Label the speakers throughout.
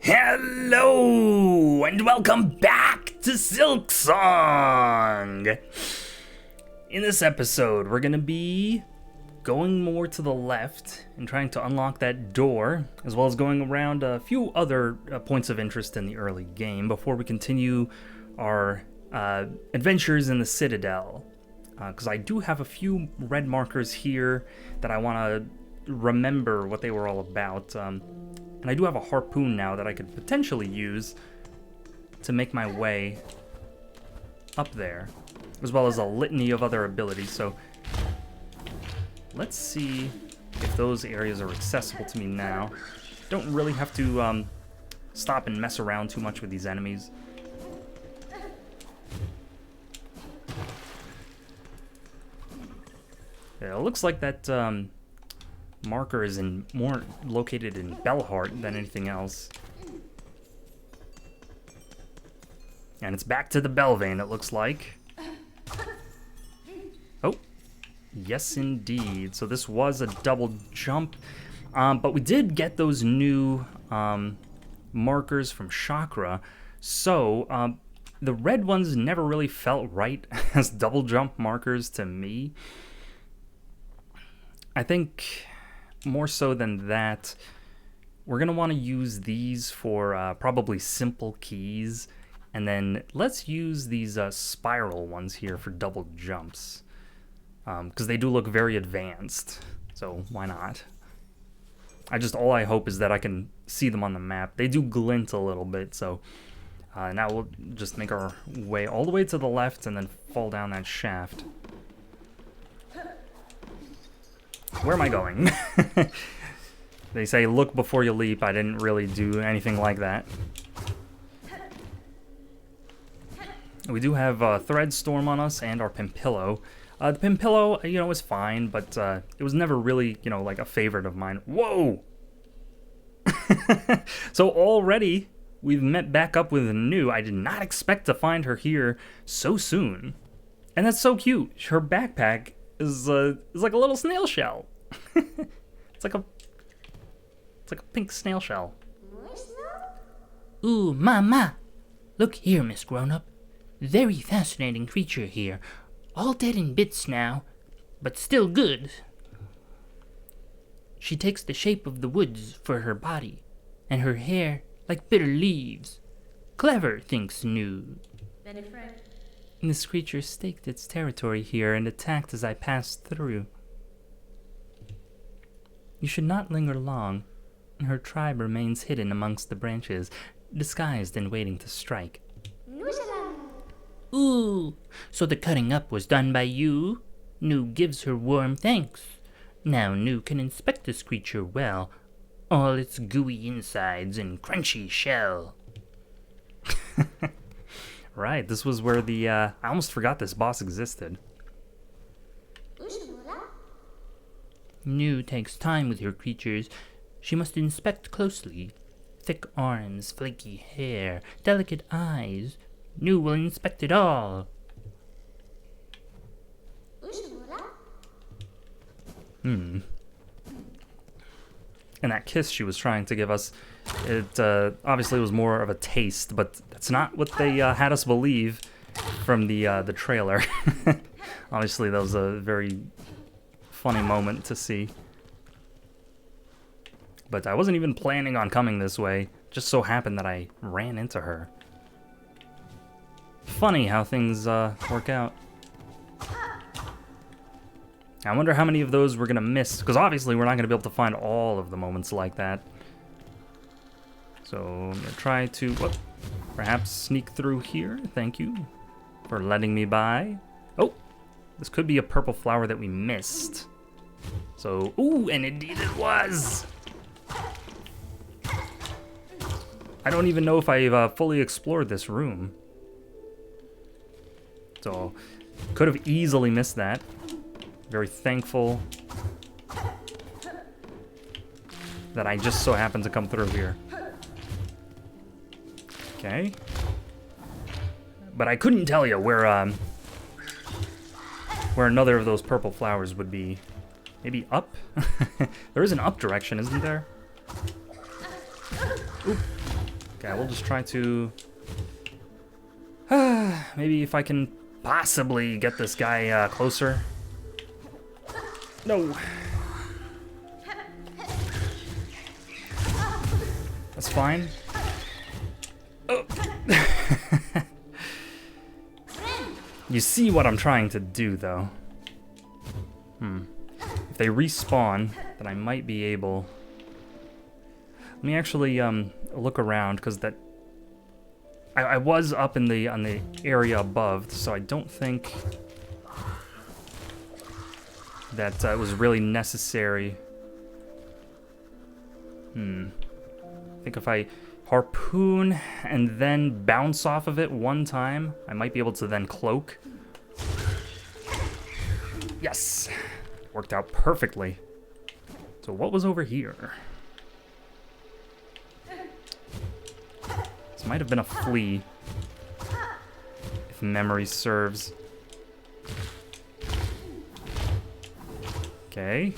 Speaker 1: Hello, and welcome back to Silksong! In this episode, we're gonna be going more to the left and trying to unlock that door, as well as going around a few other points of interest in the early game before we continue our adventures in the Citadel. Because I do have a few red markers here that I want to remember what they were all about. And I do have a harpoon now that I could potentially use to make my way up there, as well as a litany of other abilities. So let's see if those areas are accessible to me now. Don't really have to stop and mess around too much with these enemies. Yeah, it looks like that marker is more located in Bellheart than anything else. And it's back to the Belvane, it looks like. Oh, yes indeed. So this was a double jump, but we did get those new markers from Chakra. So the red ones never really felt right as double jump markers to me. I think more so than that, we're going to want to use these for probably simple keys, and then let's use these spiral ones here for double jumps, because they do look very advanced, so why not? All I hope is that I can see them on the map. They do glint a little bit, so now we'll just make our way all the way to the left and then fall down that shaft. Where am I going? They say look before you leap. I didn't really do anything like that. We do have Thread Storm on us and our Pimpillo. The Pimpillo, is fine, but it was never really, like a favorite of mine. Whoa! So already we've met back up with Nu. I did not expect to find her here so soon. And that's so cute. Her backpack is like a little snail shell. It's like a pink snail shell.
Speaker 2: Ooh, mama! Look here, Miss Grown-Up. Very fascinating creature here. All dead in bits now, but still good. She takes the shape of the woods for her body, and her hair like bitter leaves. Clever, thinks Nu. This creature staked its territory here and attacked as I passed through. You should not linger long. Her tribe remains hidden amongst the branches, disguised and waiting to strike. Ooh, so the cutting up was done by you? Nu gives her warm thanks. Now Nu can inspect this creature well, all its gooey insides and crunchy shell.
Speaker 1: Right, this was where the, I almost forgot this boss existed.
Speaker 2: Nu takes time with her creatures. She must inspect closely. Thick arms, flaky hair, delicate eyes. Nu will inspect it all.
Speaker 1: And that kiss she was trying to give us, it obviously was more of a taste, but that's not what they had us believe from the trailer. Obviously, that was a very funny moment to see. But I wasn't even planning on coming this way. Just so happened that I ran into her. Funny how things work out. I wonder how many of those we're gonna miss, because obviously we're not gonna be able to find all of the moments like that. So I'm gonna try to perhaps sneak through here. Thank you for letting me by. Oh, this could be a purple flower that we missed. So, ooh, and indeed it was! I don't even know if I've fully explored this room. So, could have easily missed that. Very thankful that I just so happened to come through here. Okay. But I couldn't tell you where another of those purple flowers would be. Maybe up? There is an up direction, isn't there? Oop. Okay, we'll just try to... maybe if I can possibly get this guy closer. No. That's fine. Oh. You see what I'm trying to do, though. If they respawn, then I might be able... Let me actually look around, because that... I was up in the on the area above, so I don't think that it was really necessary. I think if I harpoon and then bounce off of it one time, I might be able to then cloak. Yes! Worked out perfectly. So what was over here? This might have been a flea, if memory serves. Okay.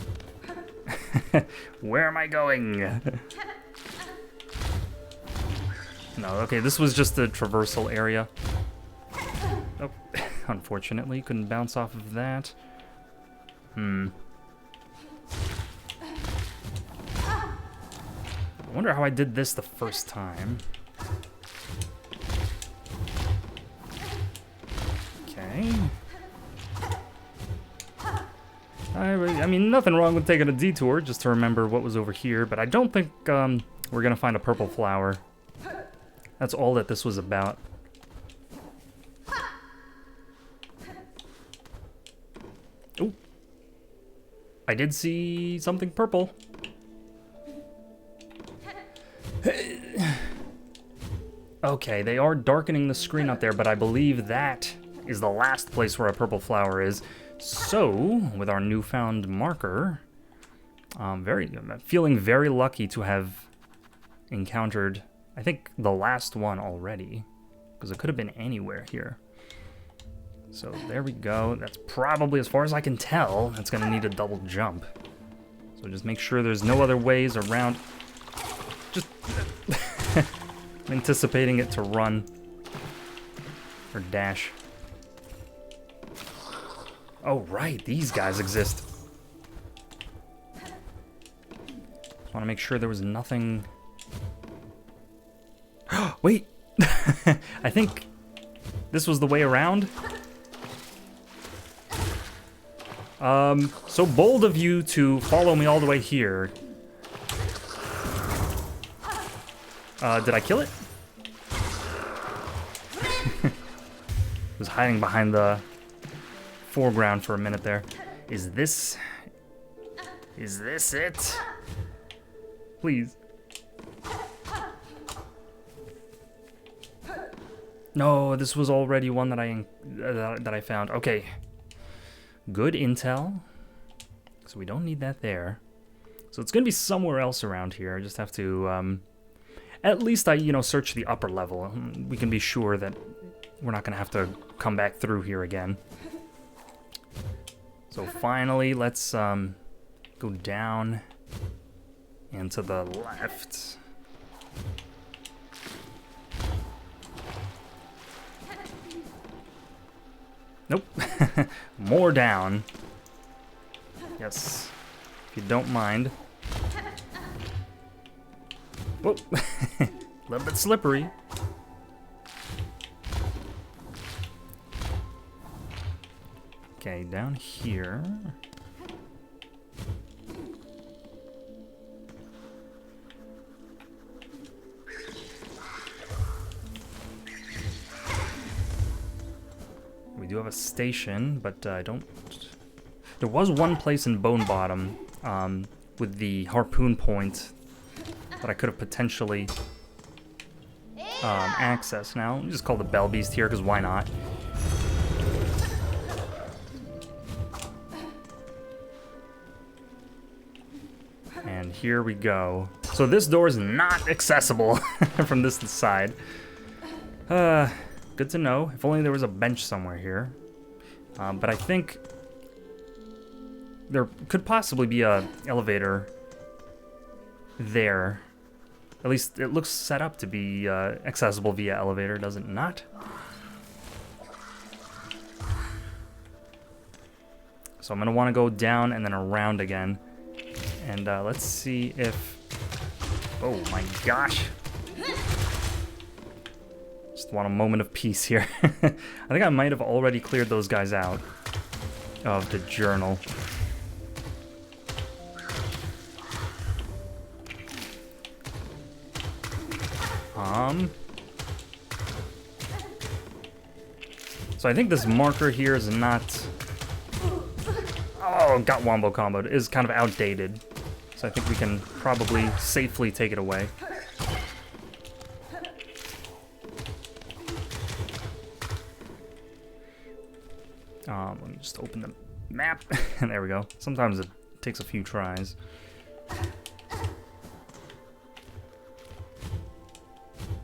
Speaker 1: Where am I going? No, okay, this was just the traversal area. Oh, unfortunately, couldn't bounce off of that. I wonder how I did this the first time. Okay. I mean, nothing wrong with taking a detour just to remember what was over here, but I don't think we're gonna find a purple flower. That's all that this was about. Oh, I did see something purple. Okay, they are darkening the screen up there, but I believe that is the last place where a purple flower is. So, with our newfound marker, I'm feeling very lucky to have encountered, I think, the last one already, because it could have been anywhere here. So there we go. That's probably, as far as I can tell, it's going to need a double jump. So just make sure there's no other ways around. Just I'm anticipating it to run or dash. Oh, right, these guys exist. Just want to make sure there was nothing. Wait, I think this was the way around. So bold of you to follow me all the way here. Did I kill it? It was hiding behind the foreground for a minute there. Is this it? Please. No, this was already one that I found. Okay. Good intel. So we don't need that there. So it's gonna be somewhere else around here. I just have to at least search the upper level. We can be sure that we're not gonna have to come back through here again. So finally, let's go down and to the left. Nope. More down. Yes. If you don't mind. Whoa. A little bit slippery. Okay, down here. We do have a station, but I don't... There was one place in Bone Bottom with the harpoon point that I could have potentially accessed. Now, let me just call the Bell Beast here, because why not? And here we go. So this door is not accessible from this side. Good to know. If only there was a bench somewhere here. But I think there could possibly be a elevator there. At least it looks set up to be accessible via elevator, does it not? So I'm going to want to go down and then around again. And let's see if... Oh my gosh. Just want a moment of peace here. I think I might have already cleared those guys out of the journal. So I think this marker here is not... Oh, got wombo comboed. Is kind of outdated. So I think we can probably safely take it away. Let me just open the map. And there we go. Sometimes it takes a few tries.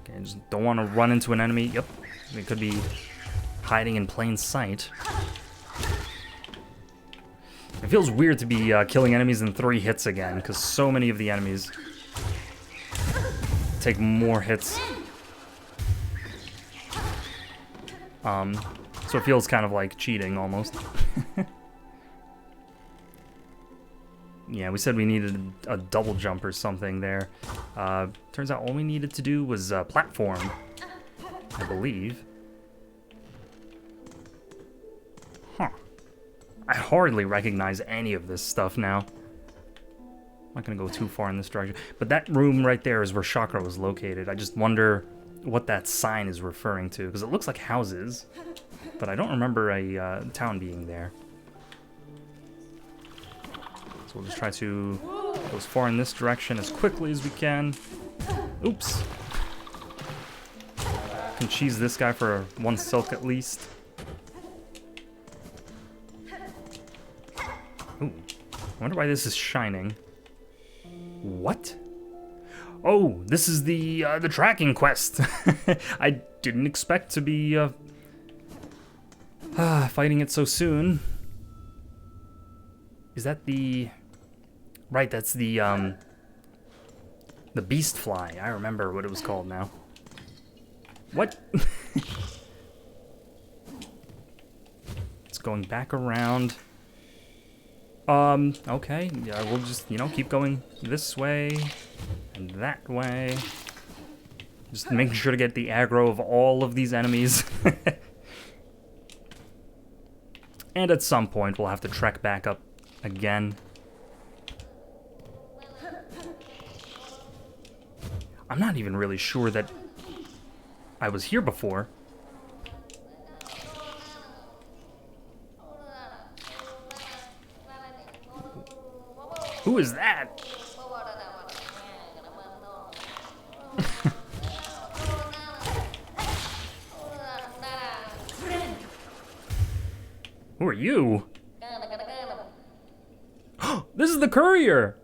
Speaker 1: Okay, just don't want to run into an enemy. Yep, it could be hiding in plain sight. It feels weird to be killing enemies in 3 hits again, because so many of the enemies take more hits. So it feels kind of like cheating, almost. Yeah, we said we needed a double jump or something there. Turns out all we needed to do was platform, I believe. Huh. I hardly recognize any of this stuff now. I'm not gonna go too far in this direction. But that room right there is where Chakra was located. I just wonder what that sign is referring to, because it looks like houses, but I don't remember a town being there. So we'll just try to go as far in this direction as quickly as we can. Oops. Can cheese this guy for 1 silk at least. Ooh, I wonder why this is shining. What? Oh, this is the tracking quest. I didn't expect to be fighting it so soon. Is that the... Right, that's the beast fly. I remember what it was called now. What? It's going back around. Okay, yeah, we'll just, you know, keep going this way and that way. Just making sure to get the aggro of all of these enemies. And at some point, we'll have to trek back up again. I'm not even really sure that I was here before. Who is that? Who are you? This is the courier!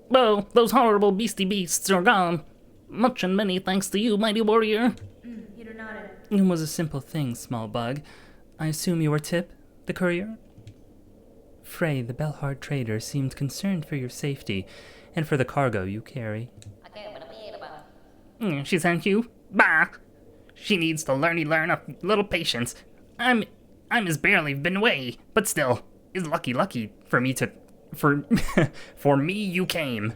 Speaker 2: Well, those horrible beastie beasts are gone. Much and many thanks to you, mighty warrior.
Speaker 3: You nodded.
Speaker 2: It was a simple thing, small bug. I assume you are Tip, the courier? Frey, the Belhard trader, seemed concerned for your safety and for the cargo you carry. She sent you? Bah! She needs to learn a little patience. I'm as barely been away, but still, is lucky for me to... For me you came.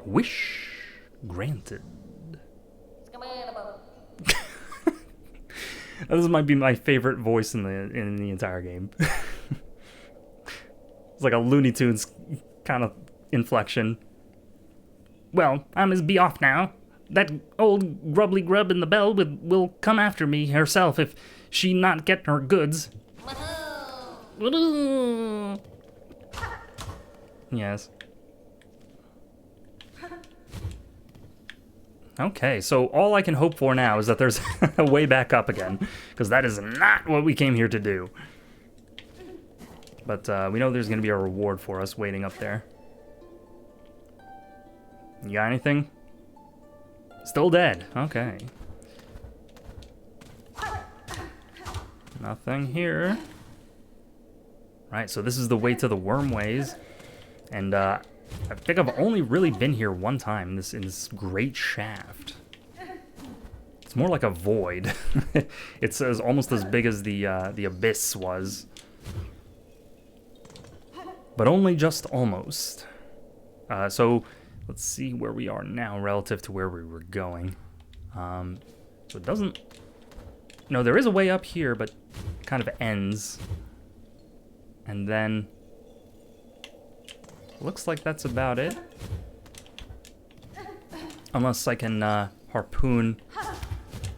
Speaker 1: Wish granted. This might be my favorite voice in the entire game. It's like a Looney Tunes kind of inflection.
Speaker 2: Well, I must be off now. That old grubbly grub in the bell will come after me herself if she not get her goods.
Speaker 1: Yes. Okay, so all I can hope for now is that there's a way back up again, because that is not what we came here to do. But we know there's going to be a reward for us waiting up there. You got anything? Still dead. Okay. Nothing here. Right, so this is the way to the wormways. And I think I've only really been here one time in this great shaft. It's more like a void. It's almost as big as the abyss was. But only just almost. So let's see where we are now relative to where we were going. So it doesn't... No, there is a way up here, but it kind of ends. And then... Looks like that's about it. Unless I can harpoon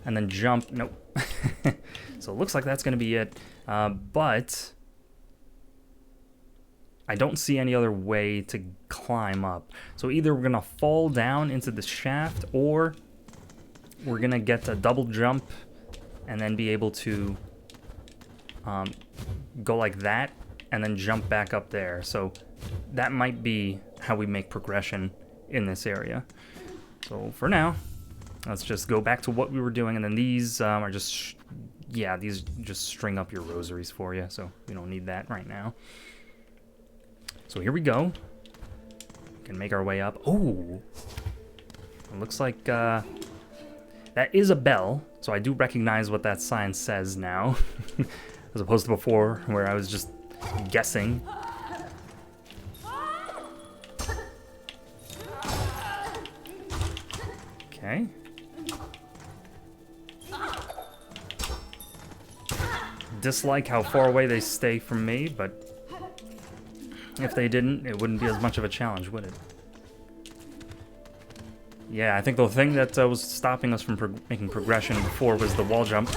Speaker 1: and then jump. Nope. So it looks like that's going to be it. But I don't see any other way to climb up. So either we're going to fall down into the shaft, or we're going to get a double jump and then be able to go like that and then jump back up there. So that might be how we make progression in this area. So for now, let's just go back to what we were doing, and then these are just, these just string up your rosaries for you, so we don't need that right now. So here we go. We can make our way up. Oh, it looks like that is a bell, so I do recognize what that sign says now, as opposed to before where I was just guessing. Okay. Dislike how far away they stay from me, but if they didn't, it wouldn't be as much of a challenge, would it? Yeah, I think the thing that was stopping us from making progression before was the wall jump.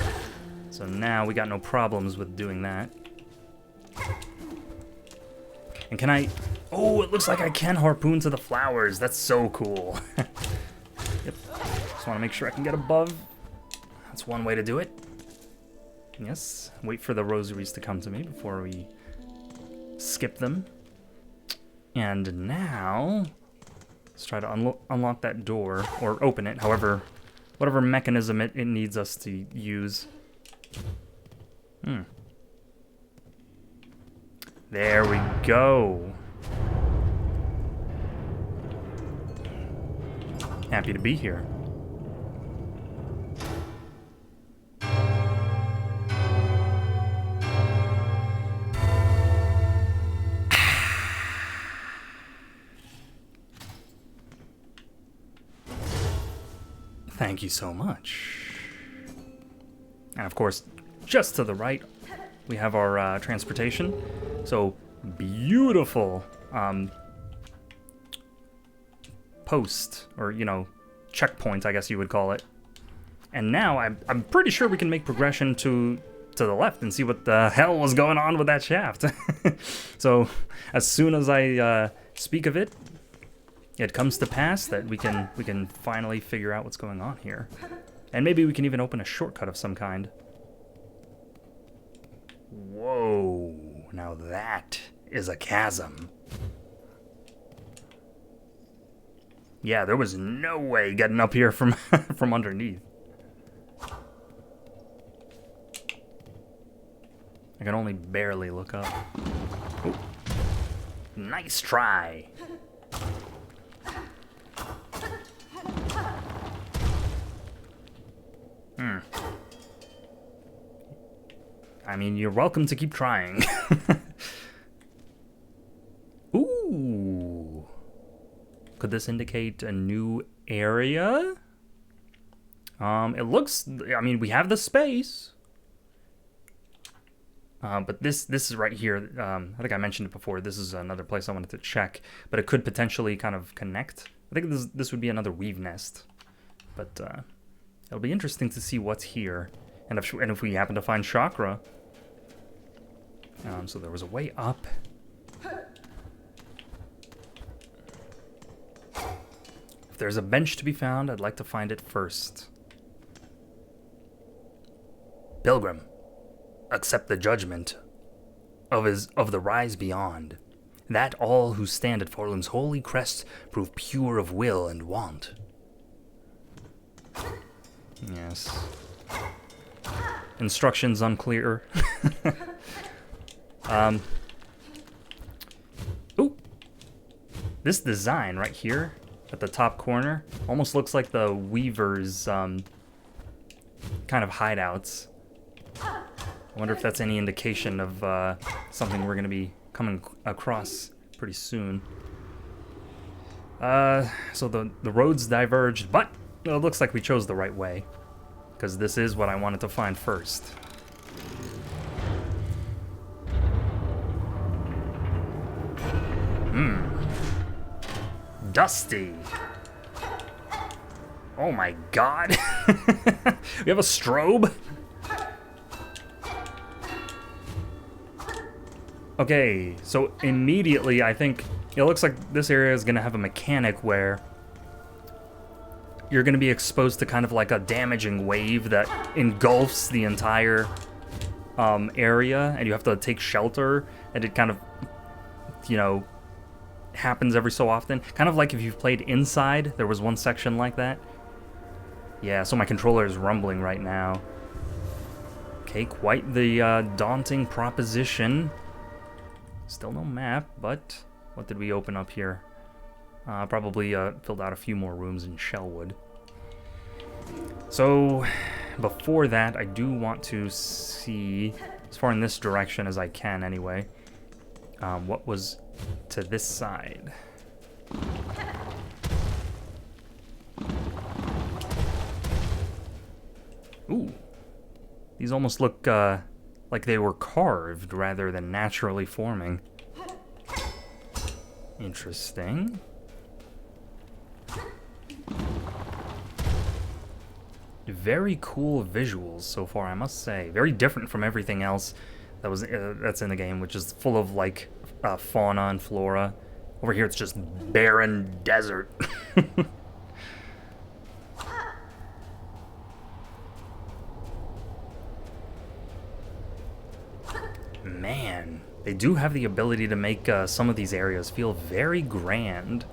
Speaker 1: So now we got no problems with doing that. And can I... Oh, it looks like I can harpoon to the flowers. That's so cool. Yep. Just want to make sure I can get above. That's one way to do it. Yes. Wait for the rosaries to come to me before we skip them. And now, let's try to unlock that door, or open it, whatever mechanism it needs us to use. There we go. Happy to be here. Thank you so much. And of course, just to the right, we have our transportation. So beautiful post, or checkpoint, I guess you would call it. And now I'm pretty sure we can make progression to the left and see what the hell was going on with that shaft. So as soon as I speak of it, it comes to pass that we can finally figure out what's going on here. And maybe we can even open a shortcut of some kind. Whoa, now that is a chasm. Yeah, there was no way getting up here from from underneath. I can only barely look up. Ooh. Nice try. I mean, you're welcome to keep trying. Ooh. Could this indicate a new area? It looks, I mean, we have the space. But this is right here. I think I mentioned it before. This is another place I wanted to check, but it could potentially kind of connect. I think this would be another weave nest, but it'll be interesting to see what's here, and if we happen to find chakra. So there was a way up. If there's a bench to be found, I'd like to find it first. Pilgrim, accept the judgment of the rise beyond, that all who stand at Forlum's holy crest prove pure of will and want. Yes. Instructions unclear. Ooh. This design right here at the top corner almost looks like the Weaver's kind of hideouts. I wonder if that's any indication of something we're going to be coming across pretty soon. So the roads diverged, but it looks like we chose the right way, because this is what I wanted to find first. Dusty. Oh my god. We have a strobe? Okay, so immediately I think it looks like this area is going to have a mechanic where you're going to be exposed to kind of like a damaging wave that engulfs the entire area, and you have to take shelter, and it kind of, you know, happens every so often. Kind of like if you've played Inside, there was one section like that. Yeah, so my controller is rumbling right now. Okay, quite the daunting proposition. Still no map, but what did we open up here? Probably filled out a few more rooms in Shellwood. So, before that, I do want to see, as far in this direction as I can anyway, what was to this side. Ooh. These almost look like they were carved rather than naturally forming. Interesting. Very cool visuals so far, I must say. Very different from everything else that's in the game, which is full of like fauna and flora. Over here, it's just barren desert. Man, they do have the ability to make some of these areas feel very grand.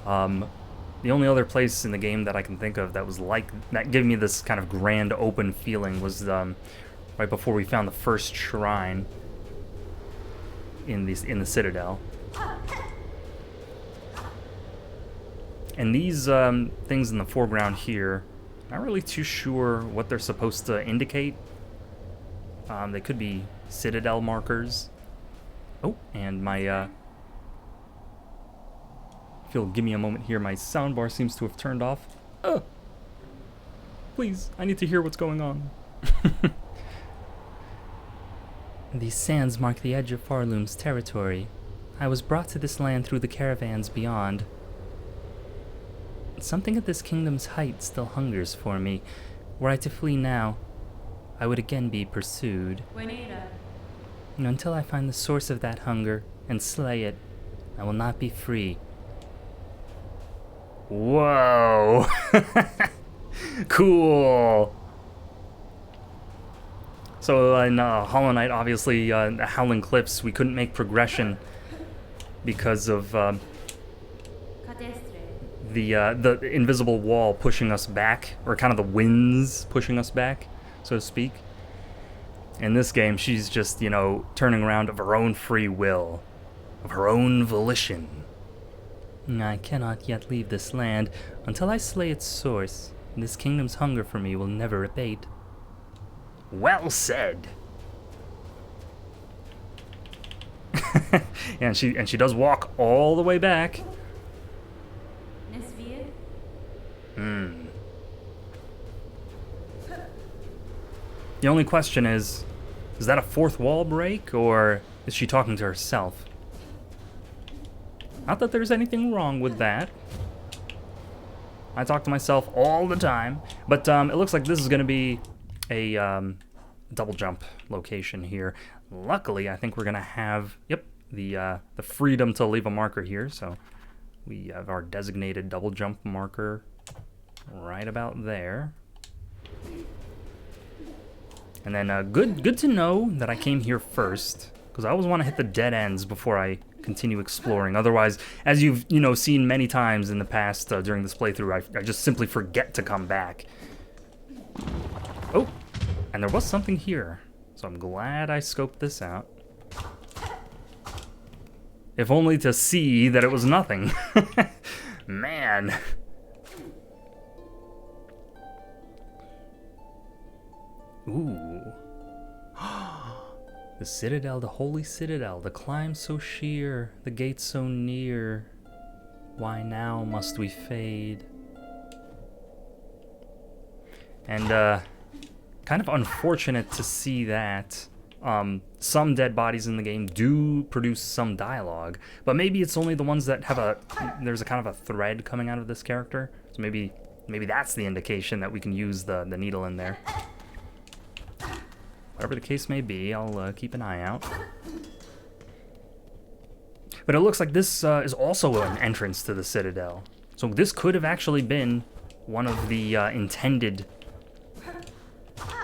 Speaker 1: The only other place in the game that I can think of that was like that, gave me this kind of grand open feeling, was right before we found the first shrine in the Citadel. And these things in the foreground here, not really too sure what they're supposed to indicate. They could be Citadel markers. Oh, and my if you'll give me a moment here, my soundbar seems to have turned off. Please, I need to hear what's going on.
Speaker 2: These sands mark the edge of Farloom's territory. I was brought to this land through the caravans beyond. Something at this kingdom's height still hungers for me. Were I to flee now, I would again be pursued.
Speaker 3: Juanita.
Speaker 2: And until I find the source of that hunger and slay it, I will not be free.
Speaker 1: Whoa. Cool. So in Hollow Knight, obviously, the Howling Cliffs, we couldn't make progression because of the invisible wall pushing us back, or kind of the winds pushing us back, so to speak. In this game, she's just, you know, turning around of her own free will, of her own volition.
Speaker 2: I cannot yet leave this land until I slay its source. This kingdom's hunger for me will never abate.
Speaker 1: Well said. Yeah, and she does walk all the way back. The only question is that a fourth wall break, or is she talking to herself? Not that there's anything wrong with that. I talk to myself all the time, but it looks like this is going to be a double jump location here. Luckily, I think we're going to have, the freedom to leave a marker here, so we have our designated double jump marker right about there. And then good to know that I came here first, because I always want to hit the dead ends before I continue exploring. Otherwise, as you've seen many times in the past during this playthrough, I just simply forget to come back. Oh, and there was something here, so I'm glad I scoped this out. if only to see that it was nothing. Man. Ooh. The citadel, the holy citadel, the climb so sheer, the gate so near. Why now must we fade? And, kind of unfortunate to see that. Some dead bodies in the game do produce some dialogue, but maybe it's only the ones that have there's a kind of a thread coming out of this character. So maybe that's the indication that we can use the needle in there. Whatever the case may be, I'll keep an eye out. But it looks like this is also an entrance to the Citadel. So this could have actually been one of the intended,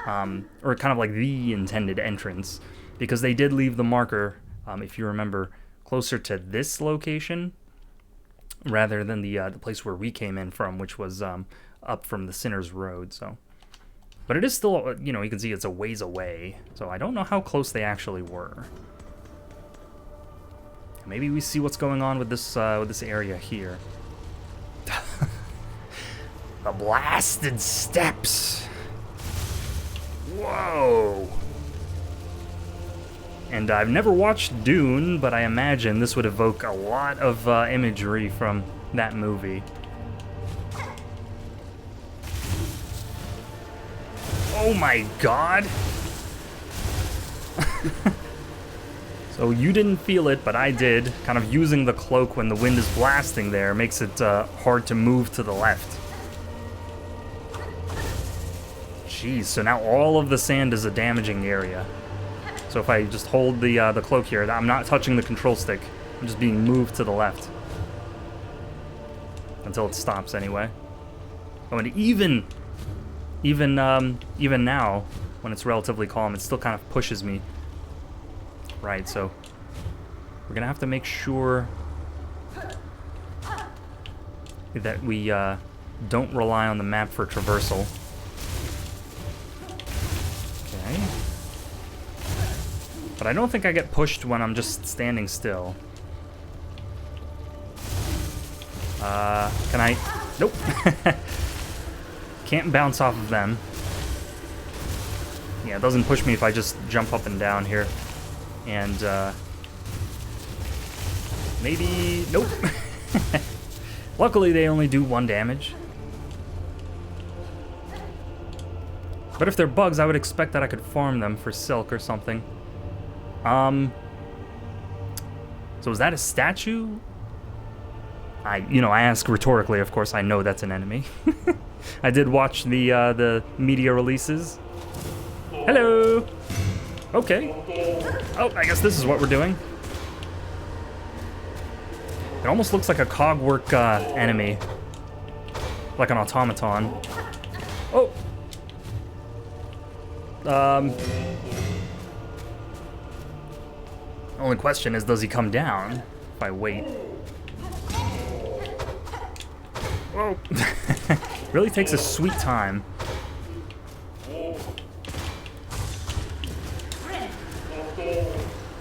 Speaker 1: or kind of like the intended entrance, because they did leave the marker, if you remember, closer to this location rather than the place where we came in from, which was up from the Sinner's Road. So, but it is still, you know, you can see it's a ways away. So I don't know how close they actually were. Maybe we see what's going on with this area here. The blasted steps. Whoa. And I've never watched Dune, but I imagine this would evoke a lot of imagery from that movie. Oh my god! So you didn't feel it, but I did. Kind of using the cloak when the wind is blasting there makes it hard to move to the left. Jeez, so now all of the sand is a damaging area. So if I just hold the cloak here, I'm not touching the control stick. I'm just being moved to the left. Until it stops anyway. Oh, and even now, when it's relatively calm, it still kind of pushes me. Right, so we're gonna have to make sure that we don't rely on the map for traversal. Okay. But I don't think I get pushed when I'm just standing still. Can I? Nope. Can't bounce off of them. Yeah, it doesn't push me if I just jump up and down here. And, maybe... Nope. Luckily, they only do 1 damage. But if they're bugs, I would expect that I could farm them for silk or something. So is that a statue? I ask rhetorically, of course. I know that's an enemy. I did watch the media releases. Hello! Okay. Oh, I guess this is what we're doing. It almost looks like a cogwork enemy. Like an automaton. Oh! The only question is, does he come down if I wait? Whoa! Really takes a sweet time.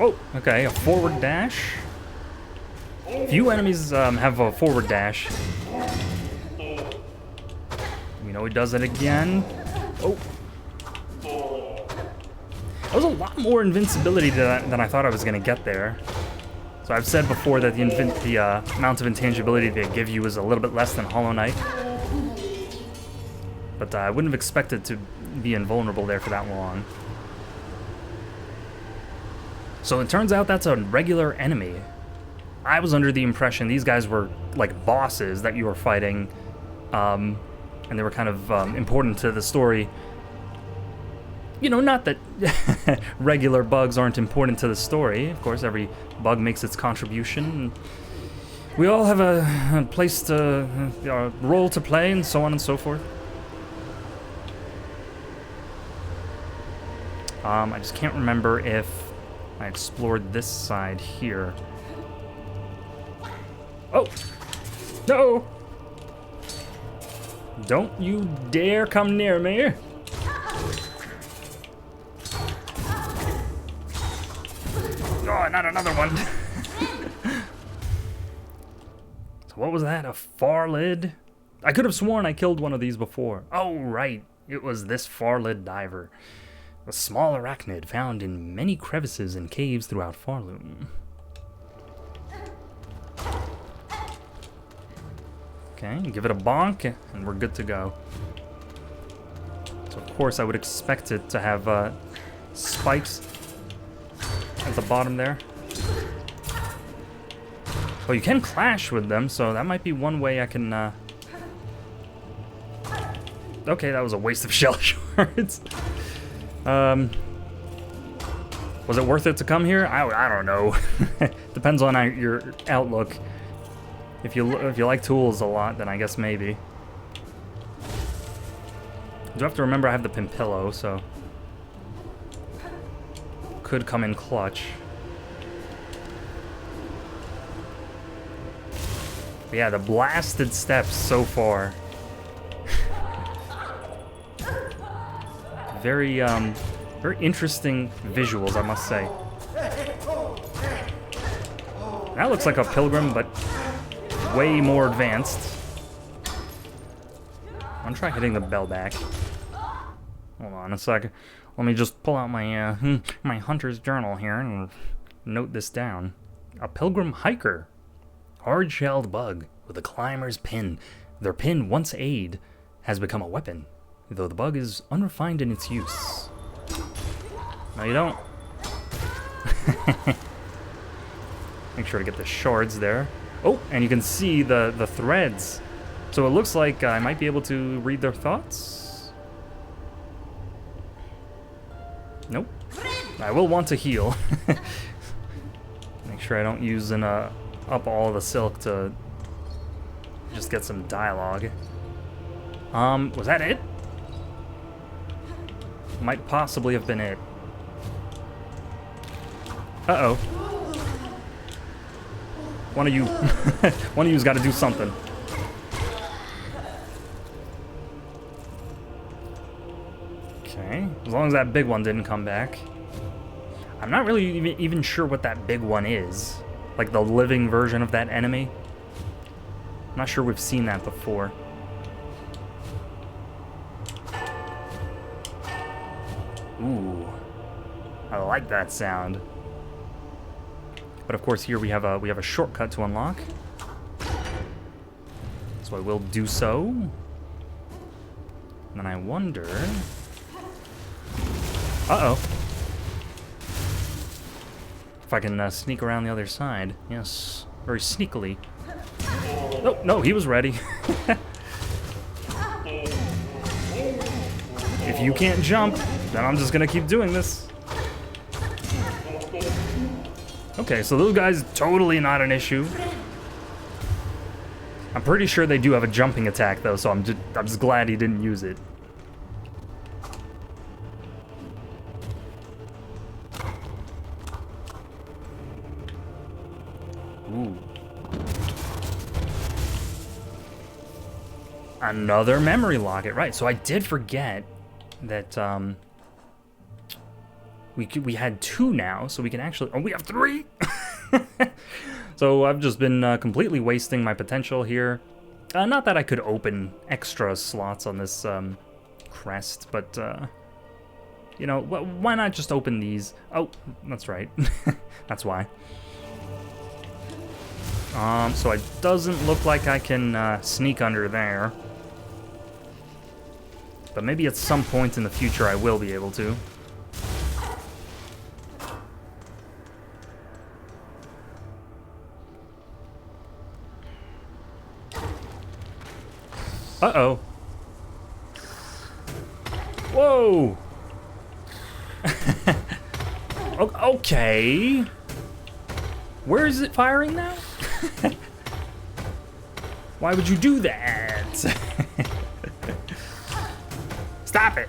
Speaker 1: Oh, okay, a forward dash. Few enemies have a forward dash. You know he does it again. Oh. That was a lot more invincibility than I thought I was going to get there. So I've said before that the amount of intangibility they give you is a little bit less than Hollow Knight. But I wouldn't have expected to be invulnerable there for that long. So it turns out that's a regular enemy. I was under the impression these guys were like bosses that you were fighting, and they were kind of important to the story. You know, not that regular bugs aren't important to the story. Of course, every bug makes its contribution. We all have a place to, a role to play, and so on and so forth. I just can't remember if I explored this side here. Oh! No! Don't you dare come near me! Oh, not another one! what was that? A farlid? I could have sworn I killed one of these before. Oh, right. It was this farlid diver. A small arachnid found in many crevices and caves throughout Farloom. Okay, give it a bonk, and we're good to go. So, of course, I would expect it to have spikes at the bottom there. Well, you can clash with them, so that might be one way I can... Okay, that was a waste of shell shards. Was it worth it to come here? I don't know. Depends on your outlook. If you like tools a lot, then I guess maybe. I do have to remember I have the Pimpillo, so could come in clutch. But yeah, the blasted steps so far. Very interesting visuals, I must say. That looks like a pilgrim, but way more advanced. I'm trying hitting the bell back. Hold on a second. Let me just pull out my my hunter's journal here and note this down. A pilgrim hiker. Hard-shelled bug with a climber's pin. Their pin, once aid, has become a weapon, though the bug is unrefined in its use. No, you don't. Make sure to get the shards there. Oh, and you can see the threads. So it looks like I might be able to read their thoughts. Nope. I will want to heal. Make sure I don't use up all the silk to just get some dialogue. Was that it? Might possibly have been it. Uh-oh. One of you's got to do something. Okay, as long as that big one didn't come back. I'm not really even sure what that big one is. Like the living version of that enemy. I'm not sure we've seen that before. Ooh, I like that sound. But of course, here we have a shortcut to unlock. So I will do so. And then I wonder. Uh-oh. If I can sneak around the other side. Yes, very sneakily. Oh, no, he was ready. If you can't jump, then I'm just gonna keep doing this. Okay, so those guys, totally not an issue. I'm pretty sure they do have a jumping attack, though, so I'm just glad he didn't use it. Ooh. Another memory locket, right? So I did forget that we had 2 now, so we can actually. Oh, we have 3. So I've just been completely wasting my potential here. Not that I could open extra slots on this crest, but you know, why not just open these? Oh, that's right. That's why. So it doesn't look like I can sneak under there. But maybe at some point in the future I will be able to. Uh-oh. Whoa! Okay. Where is it firing now? Why would you do that? Stop it!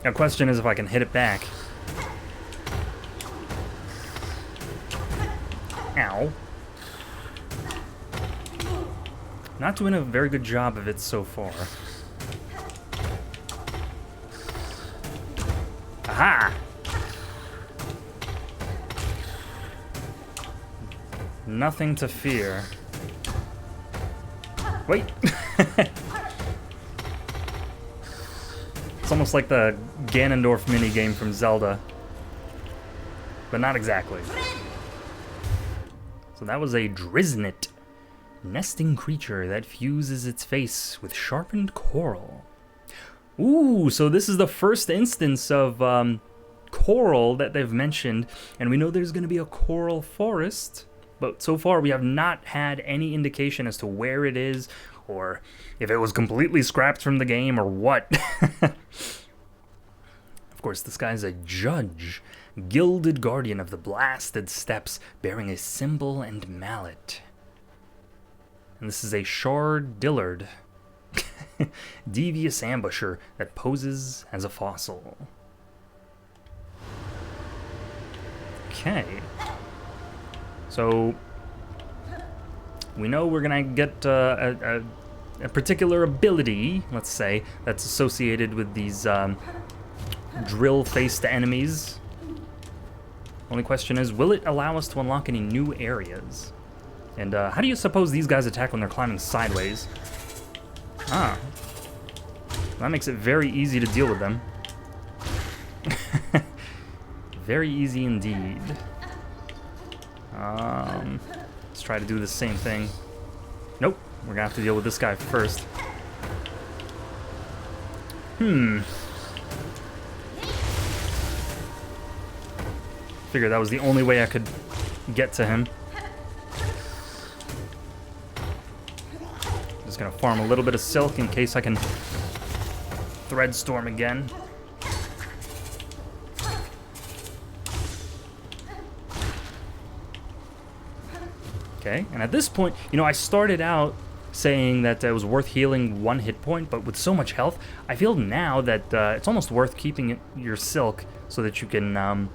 Speaker 1: Now, question is if I can hit it back. Ow. Not doing a very good job of it so far. Aha! Nothing to fear. Wait! It's almost like the Ganondorf minigame from Zelda. But not exactly. So that was a Driznit, nesting creature that fuses its face with sharpened coral. Ooh, so this is the first instance of coral that they've mentioned, and we know there's going to be a coral forest, but so far we have not had any indication as to where it is, or if it was completely scrapped from the game, or what. Of course, this guy's a judge, gilded guardian of the blasted steppes, bearing a symbol and mallet. And this is a shard dillard, devious ambusher that poses as a fossil. Okay. So we know we're gonna get a particular ability, let's say, that's associated with these drill-faced enemies. Only question is, will it allow us to unlock any new areas? And how do you suppose these guys attack when they're climbing sideways? Ah. That makes it very easy to deal with them. Very easy indeed. Let's try to do the same thing. Nope, we're gonna have to deal with this guy first. Figured that was the only way I could get to him. Just gonna farm a little bit of silk in case I can thread storm again. Okay, and at this point, you know, I started out saying that it was worth healing 1 hit point, but with so much health, I feel now that it's almost worth keeping your silk so that you can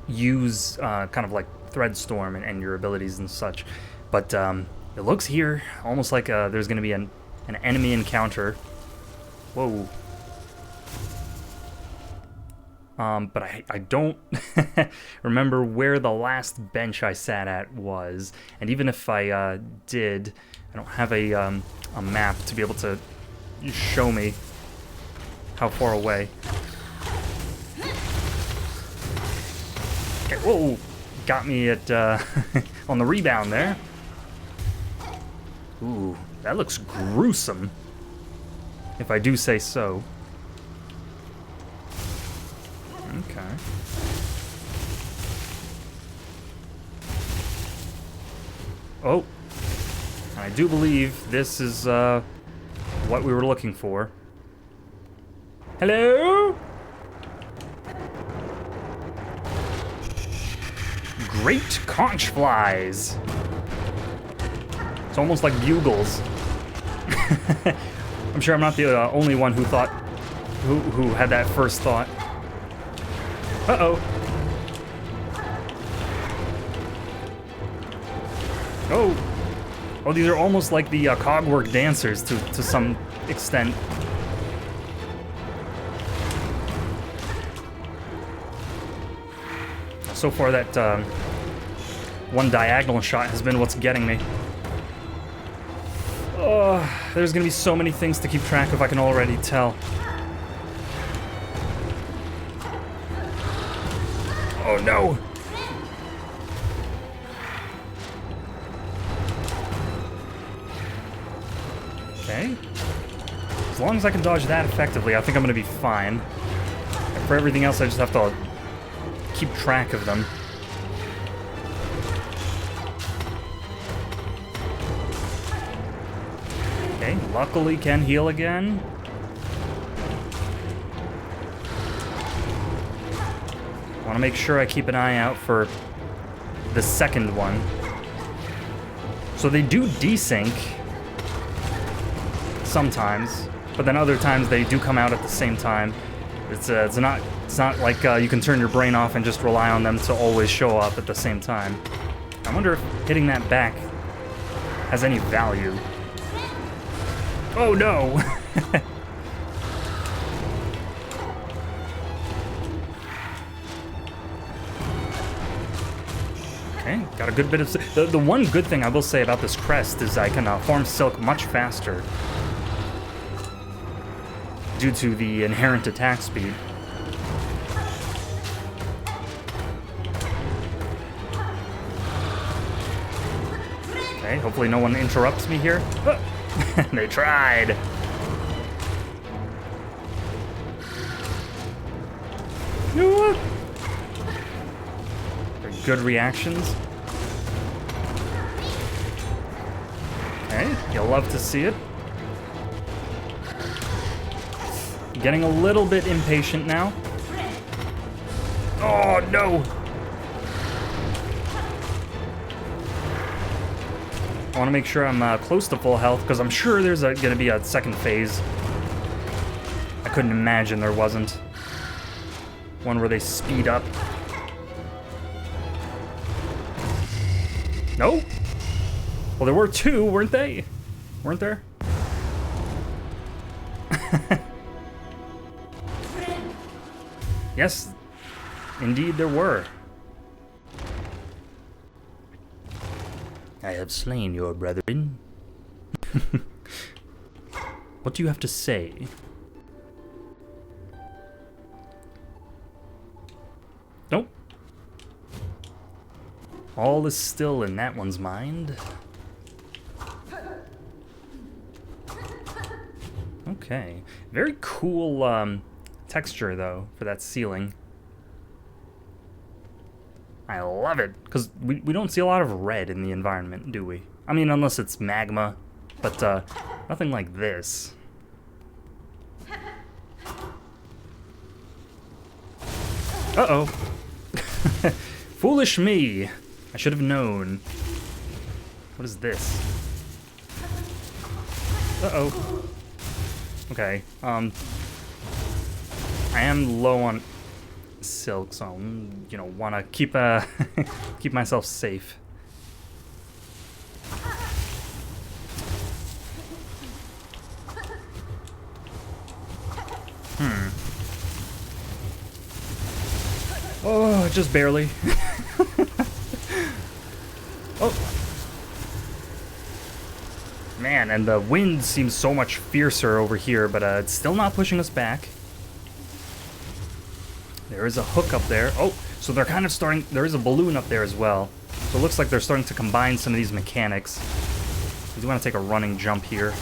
Speaker 1: use kind of like thread storm and your abilities and such. But it looks here almost like there's going to be an enemy encounter. Whoa. But I don't remember where the last bench I sat at was. And even if I did, I don't have a map to be able to show me how far away. Okay, whoa! Got me at on the rebound there. Ooh, that looks gruesome, if I do say so. Okay. Oh, and I do believe this is what we were looking for. Hello? Great conch flies. It's almost like bugles. I'm sure I'm not the only one who thought, who had that first thought. Uh-oh. Oh. Oh, these are almost like the cogwork dancers to some extent. So far that one diagonal shot has been what's getting me. Oh, there's gonna be so many things to keep track of, I can already tell. Oh no! Okay. As long as I can dodge that effectively, I think I'm gonna be fine. And for everything else, I just have to keep track of them. Okay, luckily can heal again. I want to make sure I keep an eye out for the second one. So they do desync sometimes, but then other times they do come out at the same time. It's not like you can turn your brain off and just rely on them to always show up at the same time. I wonder if hitting that back has any value. Oh no! Okay, got a good bit of... The one good thing I will say about this crest is I can form silk much faster due to the inherent attack speed. Okay, hopefully no one interrupts me here. They tried. No. They're good reactions. Okay, you'll love to see it. Getting a little bit impatient now. Oh, no. I want to make sure I'm close to full health, because I'm sure there's going to be a second phase. I couldn't imagine there wasn't. One where they speed up. No? Well, there were two, weren't they? Weren't there? Yes, indeed there were. I have slain your brethren. What do you have to say? Nope. All is still in that one's mind. Okay. Very cool texture, though, for that ceiling. I love it, because we don't see a lot of red in the environment, do we? I mean, unless it's magma, but nothing like this. Uh-oh. Foolish me. I should have known. What is this? Uh-oh. Okay, I am low on silk, so you know, want to keep keep myself safe. Oh, just barely. Oh. Man, and the wind seems so much fiercer over here, but it's still not pushing us back. There is a hook up there. Oh, so they're kind of starting... There is a balloon up there as well. So it looks like they're starting to combine some of these mechanics. I do want to take a running jump here.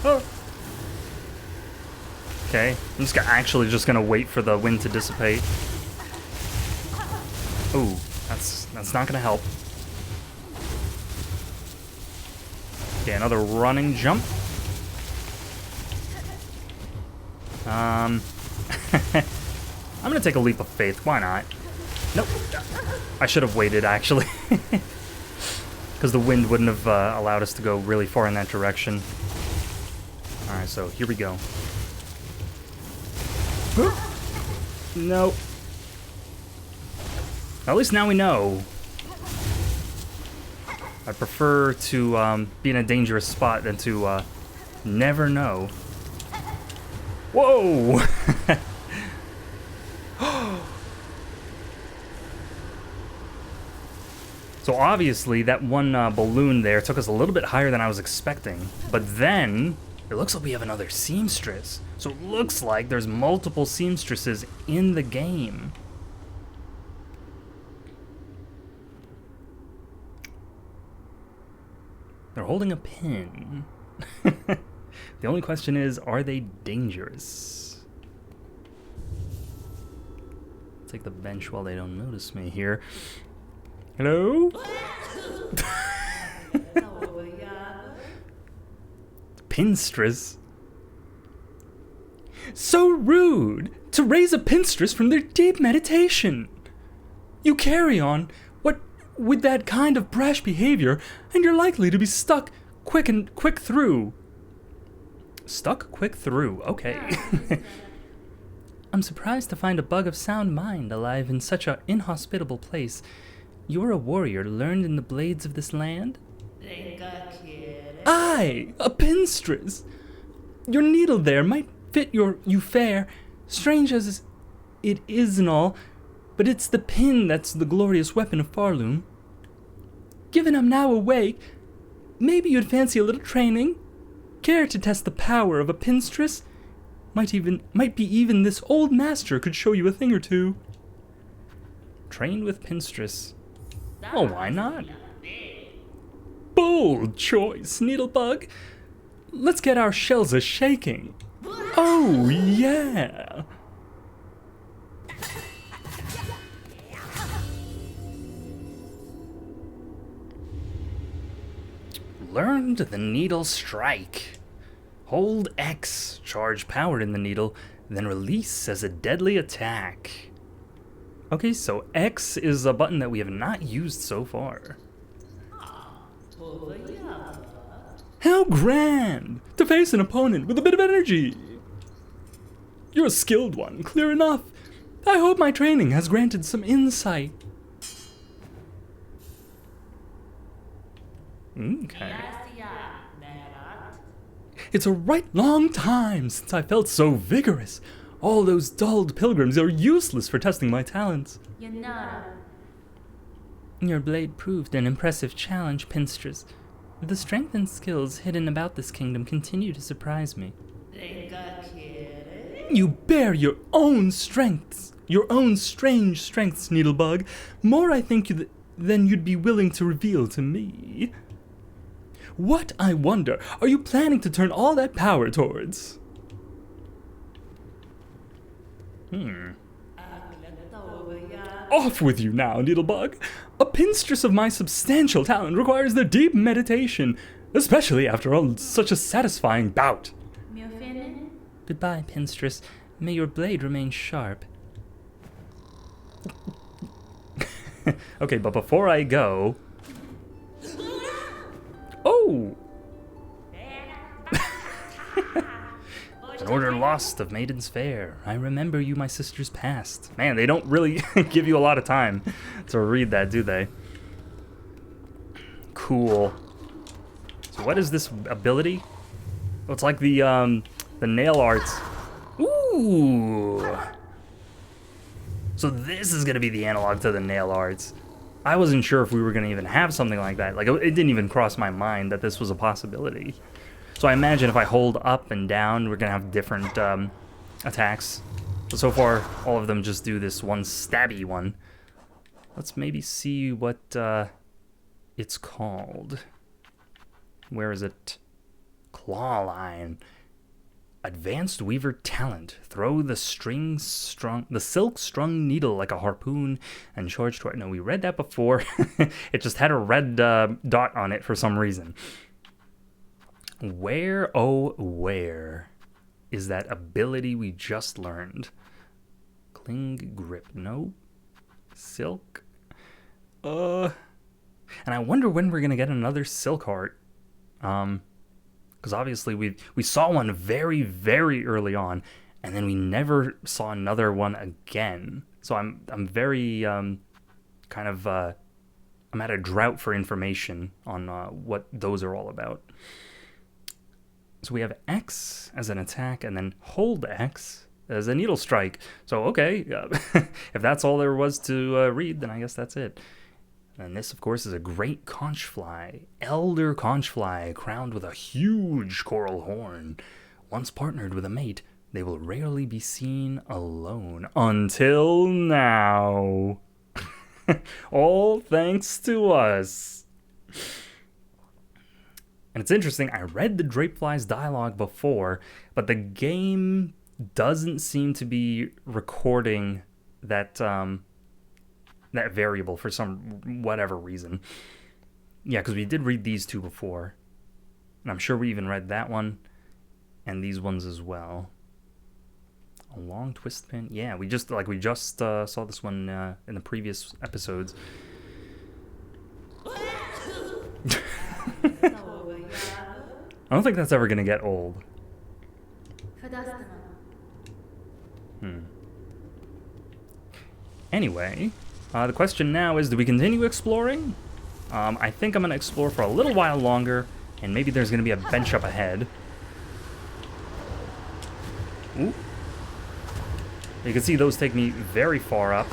Speaker 1: Oh. Okay, I'm actually just going to wait for the wind to dissipate. Ooh, that's not going to help. Okay, another running jump. I'm gonna take a leap of faith. Why not? Nope. I should have waited, actually. Because the wind wouldn't have allowed us to go really far in that direction. Alright, so here we go. Nope. At least now we know. I prefer to be in a dangerous spot than to never know. Whoa! So obviously that one balloon there took us a little bit higher than I was expecting. But then it looks like we have another seamstress. So it looks like there's multiple seamstresses in the game. They're holding a pin. The only question is, are they dangerous? Take the bench while they don't notice me here. Hello? Pinstress? So rude to raise a pinstress from their deep meditation. You carry on with that kind of brash behavior, and you're likely to be stuck quick through. Stuck quick through, okay. I'm surprised to find a bug of sound mind alive in such an inhospitable place. You're a warrior learned in the blades of this land? Aye, a pinstress. Your needle there might fit you fair, Strange as it is and all, but it's the pin that's the glorious weapon of Farloom. Given I'm now awake, maybe you'd fancy a little training? Care to test the power of a pinstress? Might be even this old master could show you a thing or two. Train with pinstress. Oh, why not? Bold choice, Needlebug. Let's get our shells a-shaking. Oh, yeah. Learned the needle strike. Hold X, charge power in the needle, then release as a deadly attack. Okay, so X is a button that we have not used so far. How grand! To face an opponent with a bit of energy! You're a skilled one, clear enough. I hope my training has granted some insight. Okay. It's a right long time since I felt so vigorous. All those dulled pilgrims are useless for testing my talents. Your blade proved an impressive challenge, Pinstress. The strength and skills hidden about this kingdom continue to surprise me. You bear your own strengths, your own strange strengths, Needlebug. More, I think, than you'd be willing to reveal to me. What, I wonder, are you planning to turn all that power towards? Off with you now, Needlebug. A pinstress of my substantial talent requires the deep meditation, especially after such a satisfying bout. Goodbye, Pinstress. May your blade remain sharp. Okay, but before I go... Oh! An order lost of Maiden's Fair. I remember you, my sister's past. Man, they don't really give you a lot of time to read that, do they? Cool. So what is this ability? Oh, it's like the nail arts. Ooh! So this is gonna be the analog to the nail arts. I wasn't sure if we were gonna even have something like that. Like, it didn't even cross my mind that this was a possibility. So I imagine if I hold up and down, we're gonna have different attacks. But so far, all of them just do this one stabby one. Let's maybe see what it's called. Where is it? Claw line. Advanced Weaver Talent. Throw the silk strung needle like a harpoon and charge toward. No, we read that before. It just had a red dot on it for some reason. Where, oh, where is that ability we just learned? Cling grip. No. Silk. And I wonder when we're gonna get another silk heart. Because obviously we saw one very, very early on, and then we never saw another one again. So I'm very I'm at a drought for information on what those are all about. So we have X as an attack, and then hold X as a needle strike. So okay, if that's all there was to read, then I guess that's it. And this, of course, is a great conchfly, elder conchfly, crowned with a huge coral horn. Once partnered with a mate, they will rarely be seen alone. Until now. All thanks to us. And it's interesting, I read the Drapefly's dialogue before, but the game doesn't seem to be recording that that variable for some whatever reason. Yeah, because we did read these two before. And I'm sure we even read that one and these ones as well. A long twist pin. Yeah, we just saw this one in the previous episodes. I don't think that's ever going to get old. Anyway, the question now is, do we continue exploring? I think I'm going to explore for a little while longer, and maybe there's going to be a bench up ahead. Ooh. You can see those take me very far up.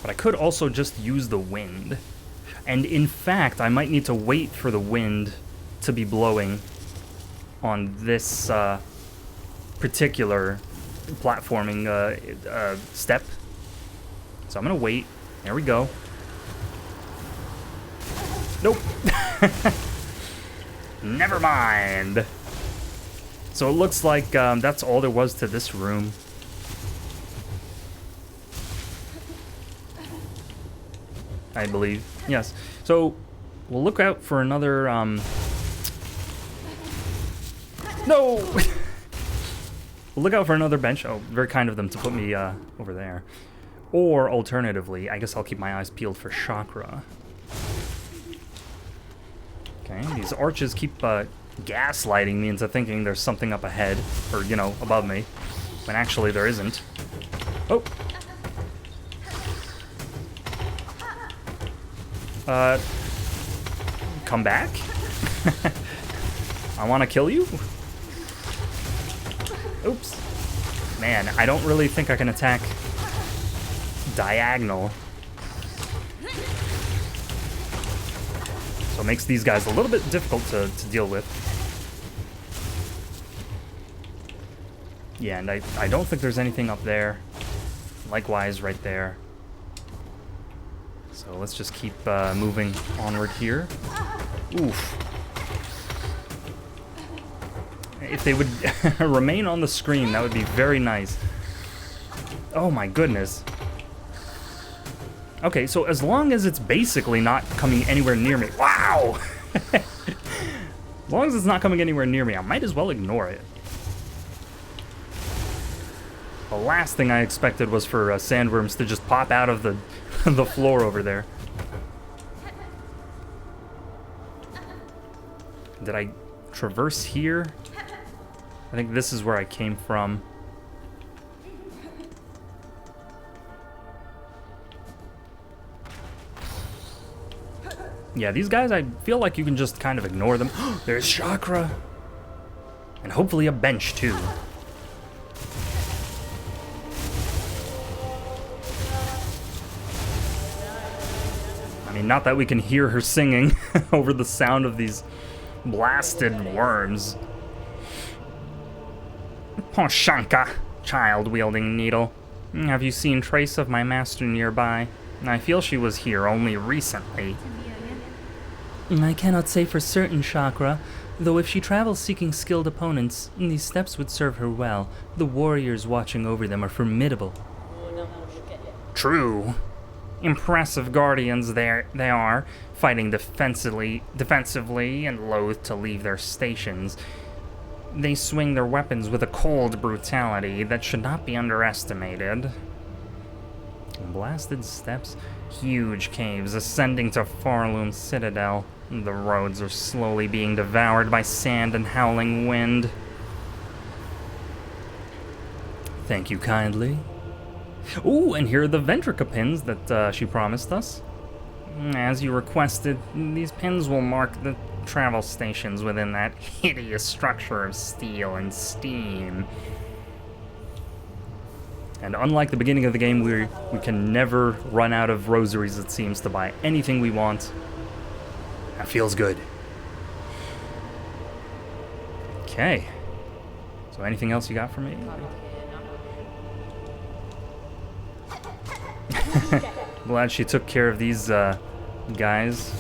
Speaker 1: But I could also just use the wind. And in fact, I might need to wait for the wind to be blowing on this particular platforming step. So I'm gonna wait. There we go. Nope. Never mind. So it looks like that's all there was to this room. I believe. Yes. So we'll look out for another No! We'll look out for another bench. Oh, very kind of them to put me over there. Or alternatively, I guess I'll keep my eyes peeled for chakra. Okay, these arches keep gaslighting me into thinking there's something up ahead, or, you know, above me, when actually there isn't. Oh! Come back? I want to kill you? Oops. Man, I don't really think I can attack diagonal. So it makes these guys a little bit difficult to deal with. Yeah, and I don't think there's anything up there. Likewise, right there. So let's just keep moving onward here. Oof. If they would remain on the screen, that would be very nice. Oh my goodness. Okay, so as long as it's basically not coming anywhere near me. Wow! As long as it's not coming anywhere near me, I might as well ignore it. The last thing I expected was for sandworms to just pop out of the the floor over there. Did I traverse here? I think this is where I came from. Yeah, these guys, I feel like you can just kind of ignore them. There's chakra. And hopefully a bench, too. I mean, not that we can hear her singing over the sound of these blasted worms. Poor Shanka, child-wielding needle. Have you seen trace of my master nearby? I feel she was here only recently.
Speaker 2: I cannot say for certain, Chakra, though if she travels seeking skilled opponents, these steps would serve her well. The warriors watching over them are formidable.
Speaker 1: True. Impressive guardians they are, fighting defensively and loath to leave their stations. They swing their weapons with a cold brutality that should not be underestimated. Blasted steps, huge caves ascending to Farloom Citadel. The roads are slowly being devoured by sand and howling wind.
Speaker 2: Thank you kindly.
Speaker 1: Ooh, and here are the Ventrica pins that she promised us. As you requested, these pins will mark the travel stations within that hideous structure of steel and steam. And unlike the beginning of the game, we can never run out of rosaries, it seems, to buy anything we want. That feels good. Okay. So anything else you got for me? Glad she took care of these guys.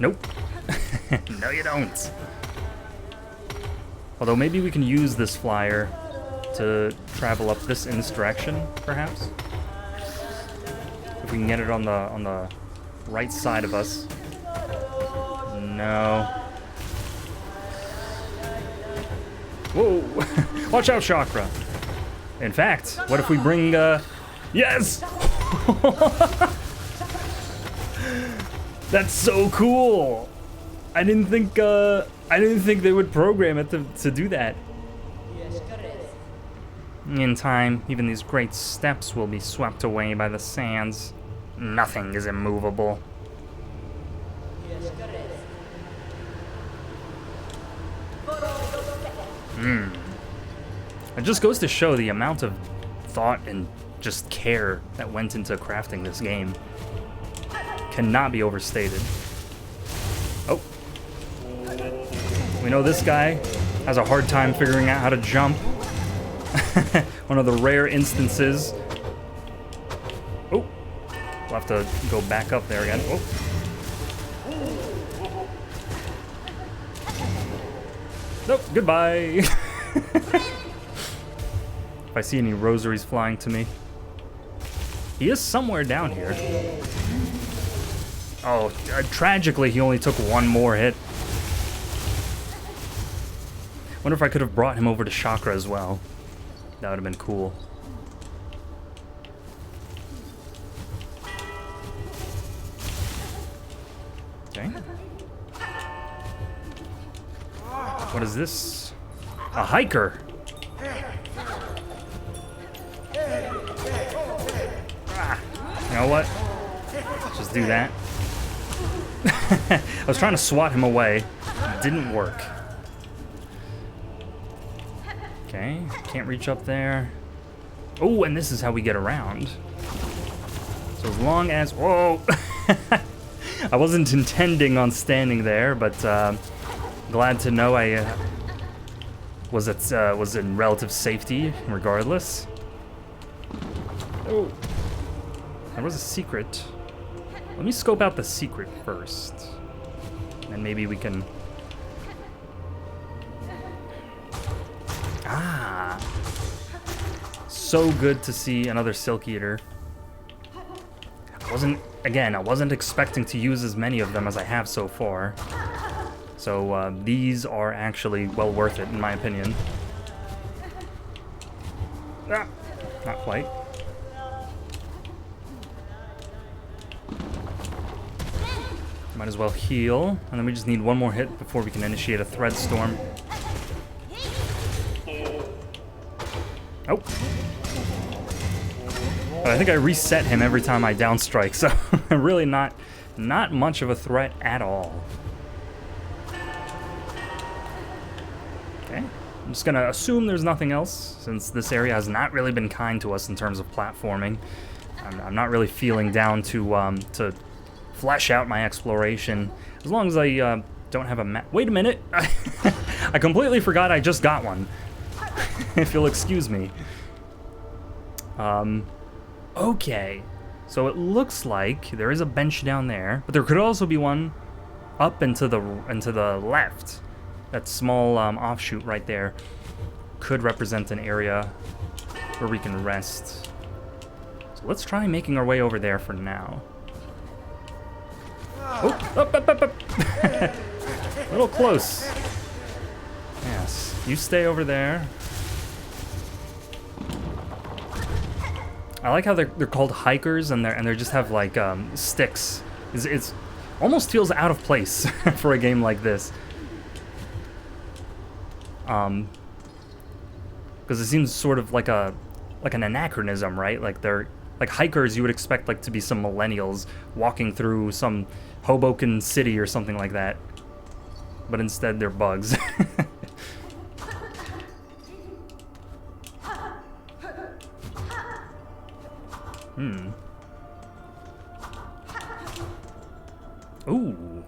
Speaker 1: Nope. No, you don't. Although maybe we can use this flyer to travel up in this direction, perhaps. If we can get it on the right side of us. No. Whoa! Watch out, Chakra. In fact, what if we bring yes! That's so cool. I didn't think they would program it to do that. In time, even these great steps will be swept away by the sands. Nothing is immovable. It just goes to show the amount of thought and just care that went into crafting this game. Cannot be overstated. Oh. We know this guy has a hard time figuring out how to jump. One of the rare instances. Oh. We'll have to go back up there again. Oh. Nope, goodbye. If I see any rosaries flying to me. He is somewhere down here. Oh, tragically, he only took one more hit. Wonder if I could have brought him over to Chakra as well. That would have been cool. Okay. What is this? A hiker. You know what? Just do that. I was trying to swat him away. It didn't work. Okay, can't reach up there. Oh, and this is how we get around. So as long as... Whoa! I wasn't intending on standing there, but glad to know I was in relative safety regardless. Oh. There was a secret. Let me scope out the secret first. And maybe we can... Ah! So good to see another Silk Eater. I wasn't expecting to use as many of them as I have so far. So these are actually well worth it, in my opinion. Ah! Not quite. Might as well heal, and then we just need one more hit before we can initiate a Thread Storm. Oh. But I think I reset him every time I downstrike, so really not much of a threat at all. Okay, I'm just gonna assume there's nothing else, since this area has not really been kind to us in terms of platforming. I'm not really feeling down to flesh out my exploration, as long as I don't have a map. Wait a minute! I completely forgot I just got one. If you'll excuse me. Okay. So it looks like there is a bench down there, but there could also be one up and to the left. That small offshoot right there could represent an area where we can rest. So let's try making our way over there for now. Oh, up. A little close. Yes, you stay over there. I like how they're called hikers, and they just have like sticks. It's almost feels out of place for a game like this. Because it seems sort of like an anachronism, right? Like they're like hikers. You would expect like to be some millennials walking through some Hoboken city or something like that, but instead they're bugs. Ooh.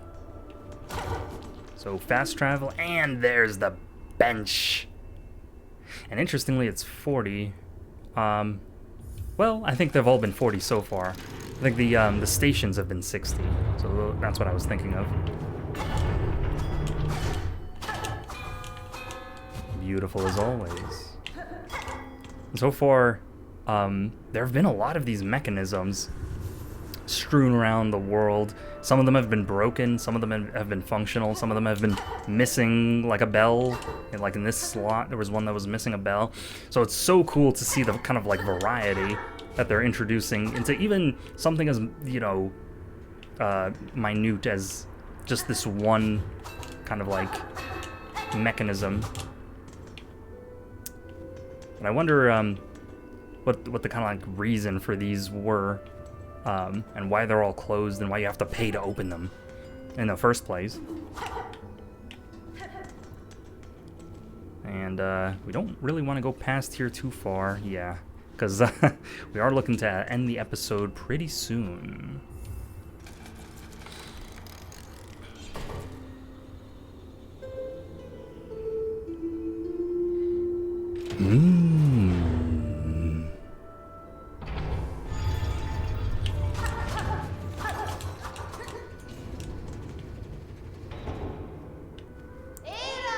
Speaker 1: So fast travel, and there's the bench. And interestingly, it's 40. Well, I think they've all been 40 so far. I think the stations have been 60, so that's what I was thinking of. Beautiful as always. And so far, there have been a lot of these mechanisms strewn around the world. Some of them have been broken, some of them have been functional, some of them have been missing, like a bell. And like in this slot, there was one that was missing a bell. So it's so cool to see the kind of like variety that they're introducing into even something as, you know, minute as just this one kind of like mechanism. And I wonder what the kind of like reason for these were, and why they're all closed and why you have to pay to open them in the first place. And we don't really want to go past here too far, yeah, because we are looking to end the episode pretty soon.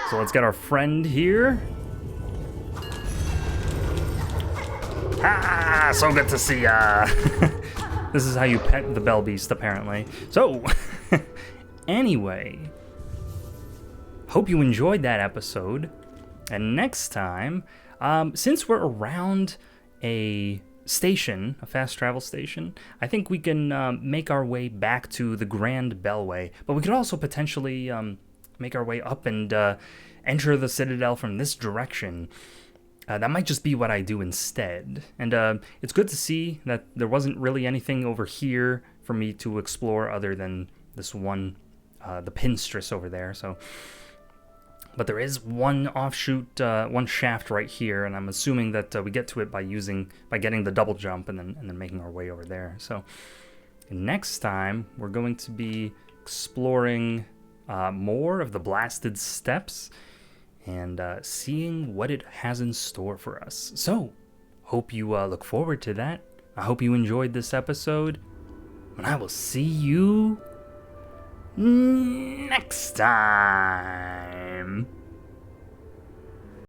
Speaker 1: So let's get our friend here. Ah, so good to see ya. This is how you pet the bell beast, apparently. So, anyway, hope you enjoyed that episode. And next time, since we're around a station, a fast travel station, I think we can make our way back to the Grand Bellway. But we could also potentially make our way up and enter the Citadel from this direction. That might just be what I do instead. And it's good to see that there wasn't really anything over here for me to explore other than this one, the Pinstress over there. So, but there is one offshoot, one shaft right here, and I'm assuming that we get to it by getting the double jump and then making our way over there. So next time we're going to be exploring more of the Blasted Steppes and seeing what it has in store for us. So, hope you look forward to that. I hope you enjoyed this episode, and I will see you next time.